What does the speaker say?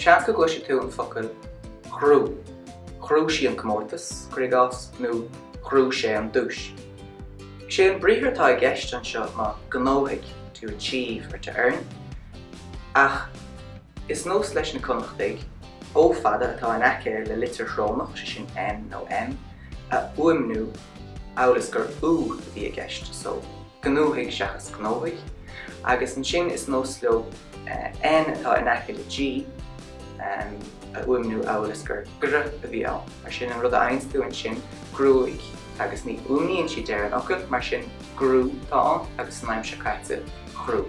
Seans go gluise tú an focail Ghru. Ghru sí an comórtas, Grégas nó Ghru sé an dúis. Sé an bríthir tá gceist an seo má gnóigh to achieve or to earn. Ach, is nós leis na connachtaigh ó fada atá an aice le litir chrónach sé sin N nó M a uimnú eolais gur U bhí a gceist, so gnóigh seachas gnóigh. Agus an sin is nós leo N atá an aice le G a uimnú eolais gur Gru a bhí ann. Mar sin an rud a einstú an sin grúigh. Agus ní umníonn si deir an ocail, mar sin Ghru tá ann agus an aimse caite Ghru.